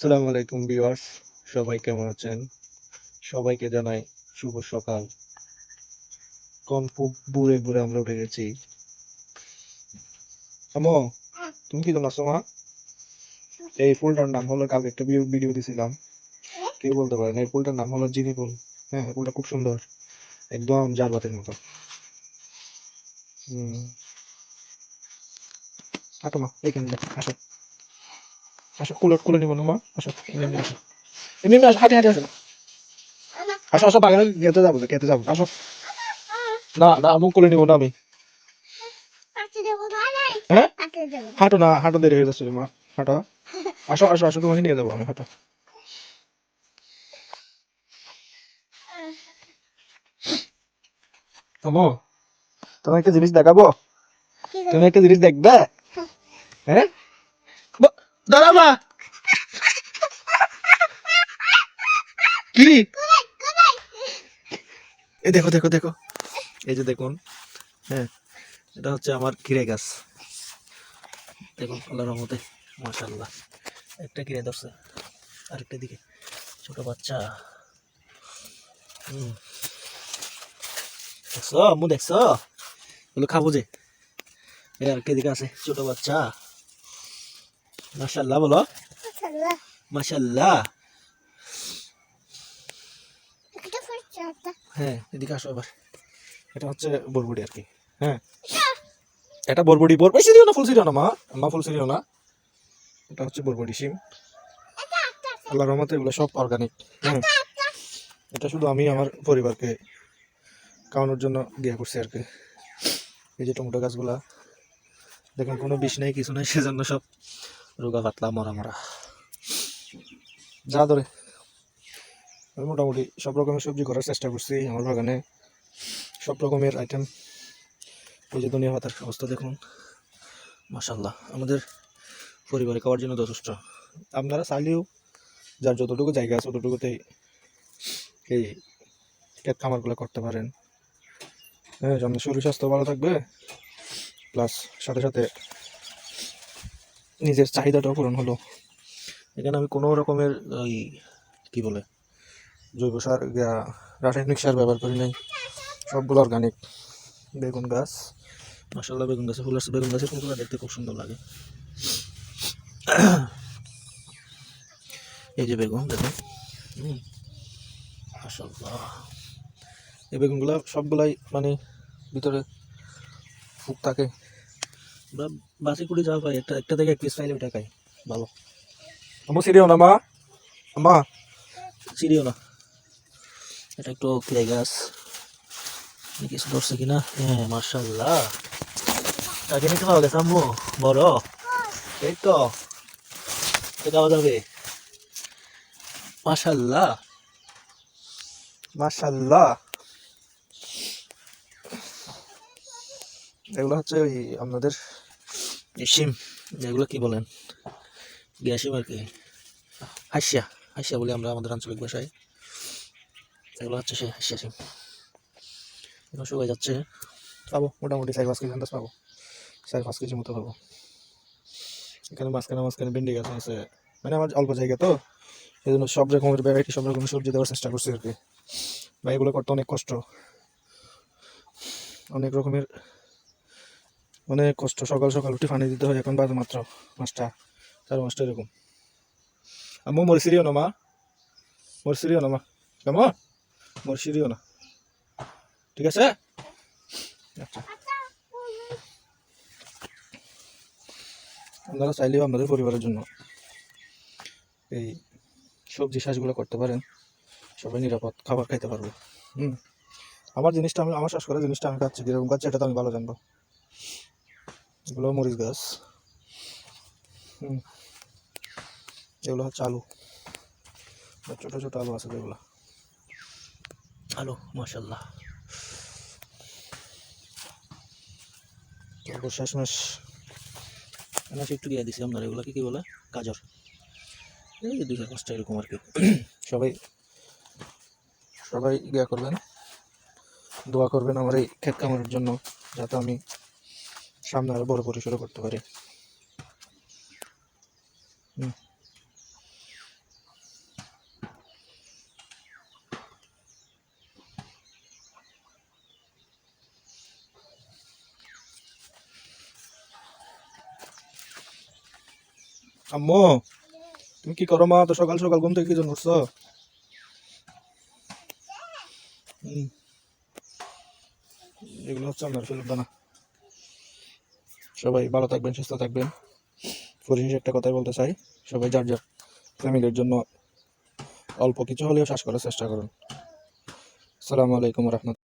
আসসালামু আলাইকুম ভিউয়ার্স, সবাই কেমন আছেন? সবাইকে জানাই শুভ সকাল। খুব ভোরে ভোরে আমরা উঠে গেছি। আমো, তুমি কি জানো মা? এই ফুলটার নাম হলো, কালকে একটা ভিডিও দিছিলাম, কেউ বলতে পারে না। এই ফুলটার নাম হলো জিনি ফুল। হ্যাঁ, ফুলটা খুব সুন্দর, একদম জারবাতের মতো। হম, হাঁটো মা, এইখানে দেখো, আসো আসো, কুলে নিবো না মা, আসো এমনি আসো, এমনি আসো, হাঁটে হাঁটে আসো, আসো আসো, বাগানে খেতে যাবো, আসো। না না, আমি কোলে নিবো না আমি। হ্যাঁ, হাঁটো না, হাঁটো, দেরি হয়ে যাচ্ছে মা, হাঁটো। আসো আসো আসো, তোমাকে নিয়ে যাবো আমি, হাঁটো। আমো, তোমার একটা জিনিস দেখাবো, তুমি একটা জিনিস দেখবে। হ্যাঁ, দাঁড়া মা, কি, এই দেখো দেখো দেখো, এই যে দেখুন। হ্যাঁ, এটা হচ্ছে আমার ক্ষীরে গাছ। দেখুন আল্লাহর রহমতে, মাশাআল্লাহ, একটা ক্ষীরে ধরছে, আরেকটা দিকে ছোট বাচ্চা। হম, দেখছো আম্মু, দেখছো, এগুলো খাবো যে। এই আরেকটা দিকে আছে ছোট বাচ্চা। মাশাআল্লাহ বলো, মাশাআল্লাহ। হ্যাঁ, এদিকে আসো আবার। এটা হচ্ছে বরবটি আর কি। হ্যাঁ, এটা বরবটি, বরবটি সিরিও না, ফুল সিরিও না মা, মা ফুল সিরিও না। এটা হচ্ছে বরবটি শিম। আল্লাহর রহমতে এগুলো সব অর্গানিক। হ্যাঁ, এটা শুধু আমি আমার পরিবারকে খাওয়ানোর জন্য দিয়ে করছি আর কি। এই যে টমেটো গাছগুলা দেখুন, কোনো বিষ নেই, কিছু নেই, সেজন্য সব রোগা পাতলা মরা মরা যা ধরে। আমি মোটামুটি সব রকমের সবজি করার চেষ্টা করছি আমার বাগানে, সব রকমের আইটেম। এই যে ধনিয়া পাতার অবস্থা দেখুন, মাশাআল্লাহ, আমাদের পরিবারে খাওয়ার জন্য যথেষ্ট। আপনারা চাইলেও যার যতটুকু জায়গা আছে ততটুকুতেই এই ক্ষেত খামারগুলো করতে পারেন। হ্যাঁ, আপনার শরীর স্বাস্থ্য ভালো থাকবে, প্লাস সাথে সাথে নিজের চাহিদাটাও পূরণ হলো। এখানে আমি কোনো রকমের ওই কি বলে জৈব সার, রাসায়নিক সার ব্যবহার করি নাই, সবগুলো অর্গানিক। বেগুন গাছ, মাশাআল্লাহ, বেগুন গাছে ফুল আসছে, বেগুন গাছের ফুলগুলো দেখতে খুব সুন্দর লাগে। এই যে বেগুন দেখুন, মাশাআল্লাহ, এই বেগুনগুলো সবগুলাই মানে ভিতরে ফুক থাকে, বা বাসি কুড়ি যাওয়া পাই, একটা একটা থেকে এক পিস পাইলে ওটা খাই ভালো। আমার সিরিও না মা, মা সিরিও না। এটা একটু ফিরে গাছ, কিছু ধরছে কিনা। হ্যাঁ, মাশাআল্লাহ, তাকে নিতে পাওয়া গেছে আম্মু, বড়, এই তো খাওয়া যাবে। মাশাআল্লাহ, মাশাআল্লাহ। এগুলো হচ্ছে ওই আপনাদের শিম, এগুলো কি বলেন, গ্যাসিম আর কি, হাসিয়া, হাসিয়া বলি আমরা আমাদের আঞ্চলিক ভাষায়। এগুলো হচ্ছে সে হাসিয়া শিম। এগুলো শুকাই যাচ্ছে, পাবো মোটামুটি 4-5 কেজি আন্দাজ পাবো, 4-5 কেজি মতো পাবো। এখানে মাঝখানে মাঝখানে ভেন্ডি গাছ আছে, মানে আমার অল্প জায়গা তো, এই জন্য সব রকমের ভ্যারাইটি, সব রকমের সবজি দেওয়ার চেষ্টা করছি আর কি। বা এগুলো করতে অনেক কষ্ট, অনেক রকমের, অনেক কষ্ট। সকাল সকাল উঠে পানি দিতে হয়, এখন বাজে মাত্র 5টা, 5:30 এরকম। আম্মু মোর সিরিও না মা, মোর সিরিও না মা, কেমন, মোর সিরিও না, ঠিক আছে। আচ্ছা, আপনারা চাইলেও আপনাদের পরিবারের জন্য এই সবজি চাষগুলো করতে পারেন, সবাই নিরাপদ খাবার খাইতে পারবে। হুম, আমার জিনিসটা আমি, আমার চাষ করা জিনিসটা আমি খাচ্ছি, কীরকম খাচ্ছি এটা তো আমি ভালো জানবো। এগুলো মরিচ গাছ। হুম, এগুলো হচ্ছে আলু, ছোটো ছোটো আলু আছে যেগুলো, আলু, মাশাআল্লাহ। তারপর শেষমেশ আমি একটু দিয়ে দিছি আপনার, এগুলো কি বলে, গাজর, এই 2-5টা এরকম আর কি। সবাই সবাই ইয়া করবেন, দোয়া করবেন আমার এই ক্ষেত খামারের জন্য, যাতে আমি সামনে আরো বড় পরিসরে করতে পারি। হুম, আম্মু তুমি কি করো মা? তো সকাল সকাল ঘুম থেকে কি জন্য উঠছো? হুম, এগুলো হচ্ছে আপনার ফেরত দানা। সবাই ভালো থাকবেন, সুস্থ থাকবেন। পরিশেষে একটা কথাই বলতে চাই, সবাই যার যার ফ্যামিলির জন্য অল্প কিছু হলেও শ্বাস করার চেষ্টা করুন। আসসালামু আলাইকুম রহমতুল্লাহ।